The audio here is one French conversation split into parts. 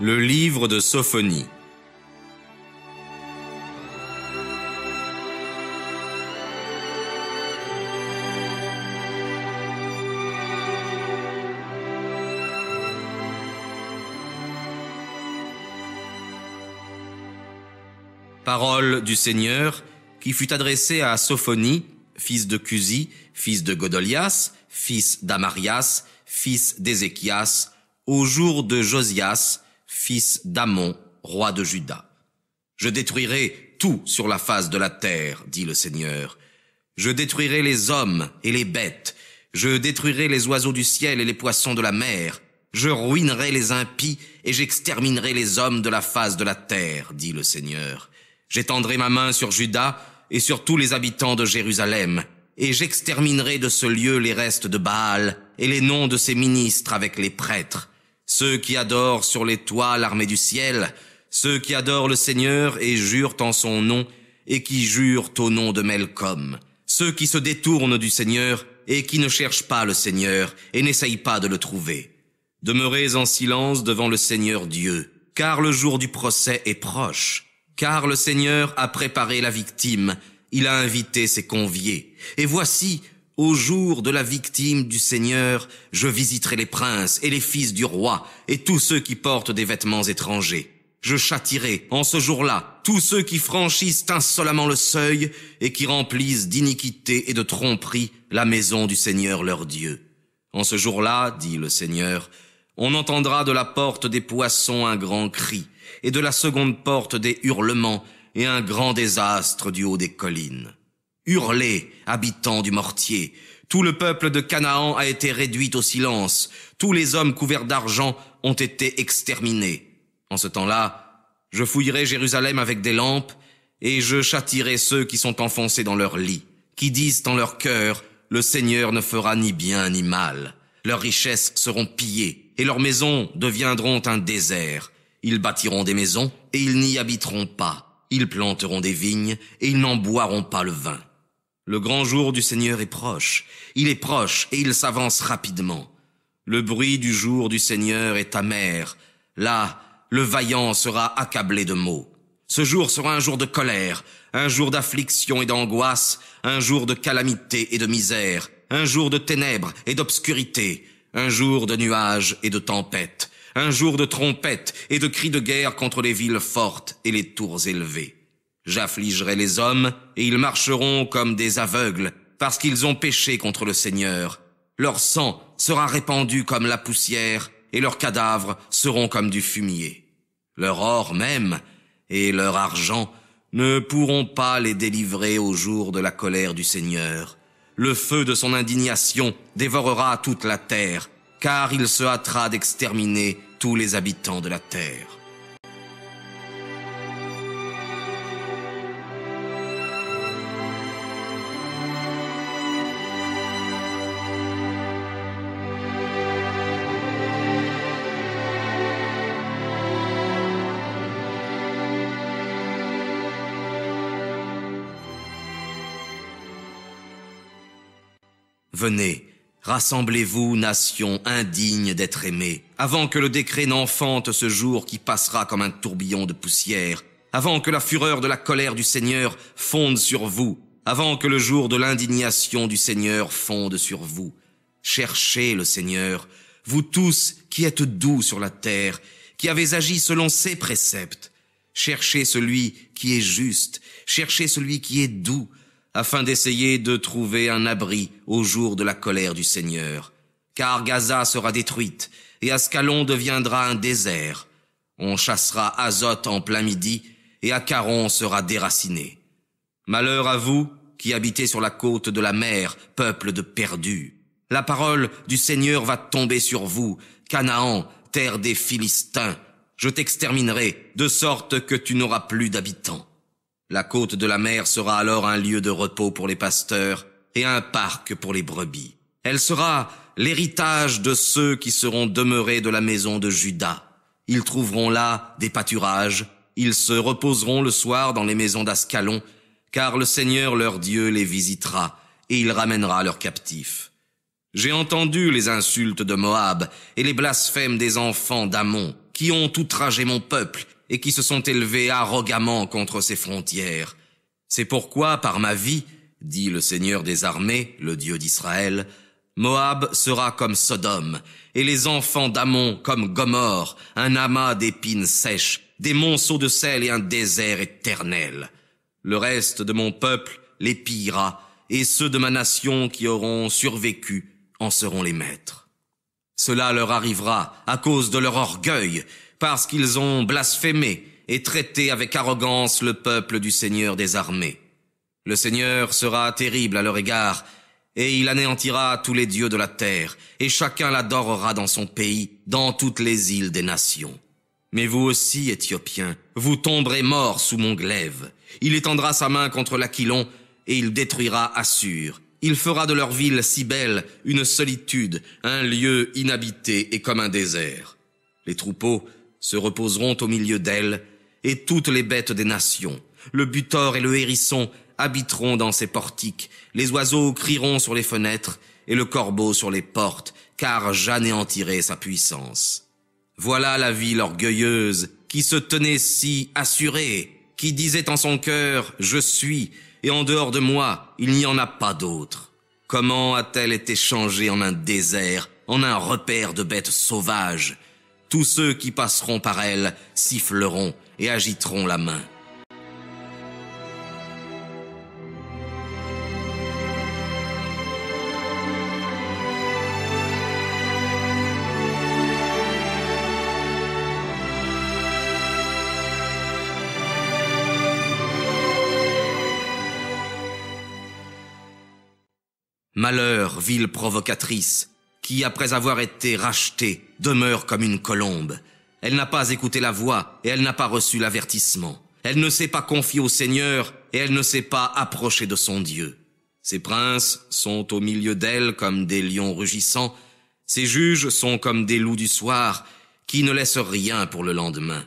Le livre de Sophonie. Parole du Seigneur qui fut adressée à Sophonie, fils de Cusi, fils de Godolias, fils d'Amarias, fils d'Ézéchias, au jour de Josias, fils d'Amon, roi de Juda. Je détruirai tout sur la face de la terre, dit le Seigneur. Je détruirai les hommes et les bêtes, je détruirai les oiseaux du ciel et les poissons de la mer, je ruinerai les impies et j'exterminerai les hommes de la face de la terre, dit le Seigneur. J'étendrai ma main sur Juda et sur tous les habitants de Jérusalem, et j'exterminerai de ce lieu les restes de Baal et les noms de ses ministres avec les prêtres, ceux qui adorent sur les toits l'armée du ciel, ceux qui adorent le Seigneur et jurent en son nom, et qui jurent au nom de Melcom, ceux qui se détournent du Seigneur et qui ne cherchent pas le Seigneur et n'essayent pas de le trouver. Demeurez en silence devant le Seigneur Dieu, car le jour du procès est proche. Car le Seigneur a préparé la victime, il a invité ses conviés. Et voici, au jour de la victime du Seigneur, je visiterai les princes et les fils du roi et tous ceux qui portent des vêtements étrangers. Je châtierai en ce jour-là tous ceux qui franchissent insolemment le seuil et qui remplissent d'iniquité et de tromperie la maison du Seigneur leur Dieu. En ce jour-là, dit le Seigneur, on entendra de la porte des poissons un grand cri, et de la seconde porte des hurlements et un grand désastre du haut des collines. Hurlez, habitants du mortier, tout le peuple de Canaan a été réduit au silence, tous les hommes couverts d'argent ont été exterminés. En ce temps-là, je fouillerai Jérusalem avec des lampes, et je châtierai ceux qui sont enfoncés dans leur lit, qui disent en leur cœur, le Seigneur ne fera ni bien ni mal. Leurs richesses seront pillées, et leurs maisons deviendront un désert. Ils bâtiront des maisons, et ils n'y habiteront pas. Ils planteront des vignes, et ils n'en boiront pas le vin. Le grand jour du Seigneur est proche. Il est proche, et il s'avance rapidement. Le bruit du jour du Seigneur est amer. Là, le vaillant sera accablé de maux. Ce jour sera un jour de colère, un jour d'affliction et d'angoisse, un jour de calamité et de misère, un jour de ténèbres et d'obscurité, un jour de nuages et de tempêtes, un jour de trompettes et de cris de guerre contre les villes fortes et les tours élevées. J'affligerai les hommes, et ils marcheront comme des aveugles, parce qu'ils ont péché contre le Seigneur. Leur sang sera répandu comme la poussière, et leurs cadavres seront comme du fumier. Leur or même et leur argent ne pourront pas les délivrer au jour de la colère du Seigneur. Le feu de son indignation dévorera toute la terre, car il se hâtera d'exterminer tous les habitants de la terre. Venez, rassemblez-vous, nations indignes d'être aimées, avant que le décret n'enfante ce jour qui passera comme un tourbillon de poussière, avant que la fureur de la colère du Seigneur fonde sur vous, avant que le jour de l'indignation du Seigneur fonde sur vous. Cherchez le Seigneur, vous tous qui êtes doux sur la terre, qui avez agi selon ses préceptes. Cherchez celui qui est juste, cherchez celui qui est doux, afin d'essayer de trouver un abri au jour de la colère du Seigneur. Car Gaza sera détruite, et Ascalon deviendra un désert. On chassera Azote en plein midi, et Acaron sera déraciné. Malheur à vous, qui habitez sur la côte de la mer, peuple de perdus. La parole du Seigneur va tomber sur vous, Canaan, terre des Philistins. Je t'exterminerai, de sorte que tu n'auras plus d'habitants. La côte de la mer sera alors un lieu de repos pour les pasteurs et un parc pour les brebis. Elle sera l'héritage de ceux qui seront demeurés de la maison de Juda. Ils trouveront là des pâturages, ils se reposeront le soir dans les maisons d'Ascalon, car le Seigneur leur Dieu les visitera et il ramènera leurs captifs. J'ai entendu les insultes de Moab et les blasphèmes des enfants d'Ammon. qui ont outragé mon peuple et qui se sont élevés arrogamment contre ses frontières. C'est pourquoi, par ma vie, dit le Seigneur des armées, le Dieu d'Israël, Moab sera comme Sodome, et les enfants d'Ammon comme Gomorrhe, un amas d'épines sèches, des monceaux de sel et un désert éternel. Le reste de mon peuple les pillera, et ceux de ma nation qui auront survécu en seront les maîtres. Cela leur arrivera à cause de leur orgueil, parce qu'ils ont blasphémé et traité avec arrogance le peuple du Seigneur des armées. Le Seigneur sera terrible à leur égard, et il anéantira tous les dieux de la terre, et chacun l'adorera dans son pays, dans toutes les îles des nations. Mais vous aussi, Éthiopiens, vous tomberez morts sous mon glaive. Il étendra sa main contre l'Aquilon, et il détruira Assur. Il fera de leur ville si belle une solitude, un lieu inhabité et comme un désert. Les troupeaux se reposeront au milieu d'elle, et toutes les bêtes des nations, le butor et le hérisson, habiteront dans ses portiques, les oiseaux crieront sur les fenêtres, et le corbeau sur les portes, car j'anéantirai sa puissance. Voilà la ville orgueilleuse, qui se tenait si assurée, qui disait en son cœur, je suis, et en dehors de moi, il n'y en a pas d'autre. Comment a-t-elle été changée en un désert, en un repère de bêtes sauvages? Tous ceux qui passeront par elle siffleront et agiteront la main. Malheur, ville provocatrice, qui, après avoir été rachetée, demeure comme une colombe. Elle n'a pas écouté la voix et elle n'a pas reçu l'avertissement. Elle ne s'est pas confiée au Seigneur et elle ne s'est pas approchée de son Dieu. Ses princes sont au milieu d'elle comme des lions rugissants. Ses juges sont comme des loups du soir qui ne laissent rien pour le lendemain.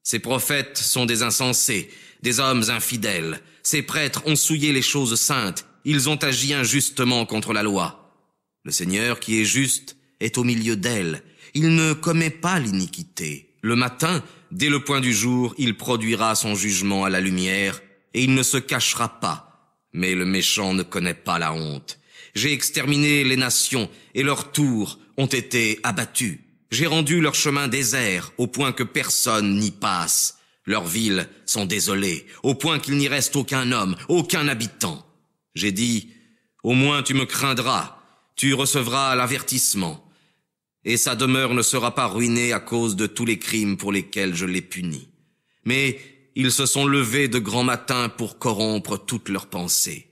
Ses prophètes sont des insensés, des hommes infidèles. Ses prêtres ont souillé les choses saintes. Ils ont agi injustement contre la loi. Le Seigneur qui est juste est au milieu d'elle. Il ne commet pas l'iniquité. Le matin, dès le point du jour, il produira son jugement à la lumière, et il ne se cachera pas. Mais le méchant ne connaît pas la honte. J'ai exterminé les nations, et leurs tours ont été abattus. J'ai rendu leur chemin désert, au point que personne n'y passe. Leurs villes sont désolées, au point qu'il n'y reste aucun homme, aucun habitant. J'ai dit, au moins tu me craindras, tu recevras l'avertissement, et sa demeure ne sera pas ruinée à cause de tous les crimes pour lesquels je l'ai puni. Mais ils se sont levés de grand matin pour corrompre toutes leurs pensées.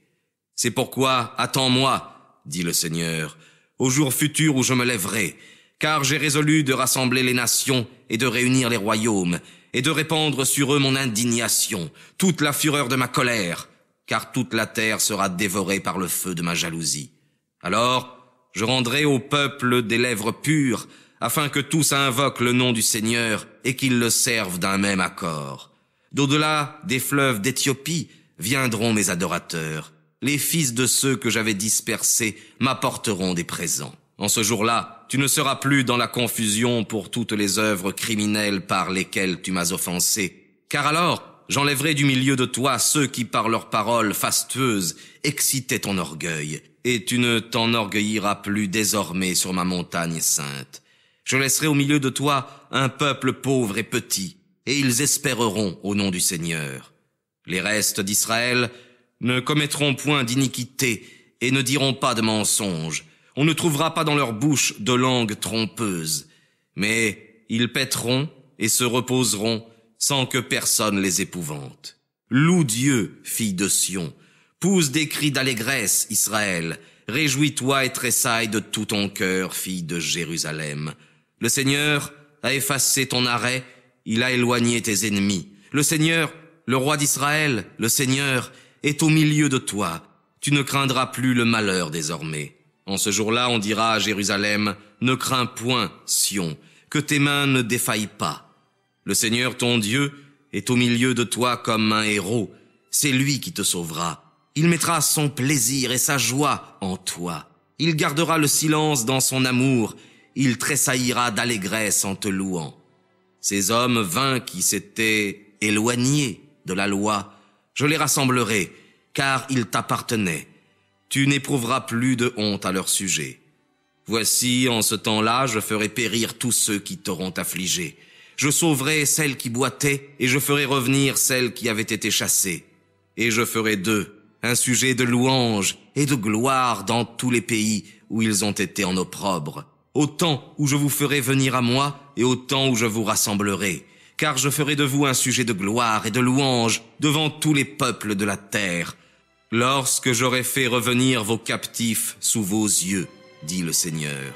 C'est pourquoi, attends-moi, dit le Seigneur, au jour futur où je me lèverai, car j'ai résolu de rassembler les nations et de réunir les royaumes, et de répandre sur eux mon indignation, toute la fureur de ma colère, car toute la terre sera dévorée par le feu de ma jalousie. Alors, je rendrai au peuple des lèvres pures, afin que tous invoquent le nom du Seigneur et qu'ils le servent d'un même accord. D'au-delà des fleuves d'Éthiopie viendront mes adorateurs. Les fils de ceux que j'avais dispersés m'apporteront des présents. En ce jour-là, tu ne seras plus dans la confusion pour toutes les œuvres criminelles par lesquelles tu m'as offensé, car alors, j'enlèverai du milieu de toi ceux qui, par leurs paroles fastueuses, excitaient ton orgueil, et tu ne t'enorgueilliras plus désormais sur ma montagne sainte. Je laisserai au milieu de toi un peuple pauvre et petit, et ils espéreront au nom du Seigneur. Les restes d'Israël ne commettront point d'iniquité et ne diront pas de mensonge. On ne trouvera pas dans leur bouche de langue trompeuse, mais ils paîtront et se reposeront sans que personne les épouvante. Loue Dieu, fille de Sion. Pousse des cris d'allégresse, Israël. Réjouis-toi et tressaille de tout ton cœur, fille de Jérusalem. Le Seigneur a effacé ton arrêt, il a éloigné tes ennemis. Le Seigneur, le roi d'Israël, le Seigneur, est au milieu de toi. Tu ne craindras plus le malheur désormais. En ce jour-là, on dira à Jérusalem, ne crains point, Sion, que tes mains ne défaillent pas. Le Seigneur ton Dieu est au milieu de toi comme un héros. C'est lui qui te sauvera. Il mettra son plaisir et sa joie en toi. Il gardera le silence dans son amour. Il tressaillira d'allégresse en te louant. Ces hommes vains qui s'étaient éloignés de la loi, je les rassemblerai, car ils t'appartenaient. Tu n'éprouveras plus de honte à leur sujet. Voici, en ce temps-là, je ferai périr tous ceux qui t'auront affligé. Je sauverai celles qui boitaient, et je ferai revenir celles qui avaient été chassées. Et je ferai d'eux un sujet de louange et de gloire dans tous les pays où ils ont été en opprobre, au temps où je vous ferai venir à moi et au temps où je vous rassemblerai, car je ferai de vous un sujet de gloire et de louange devant tous les peuples de la terre, lorsque j'aurai fait revenir vos captifs sous vos yeux, dit le Seigneur.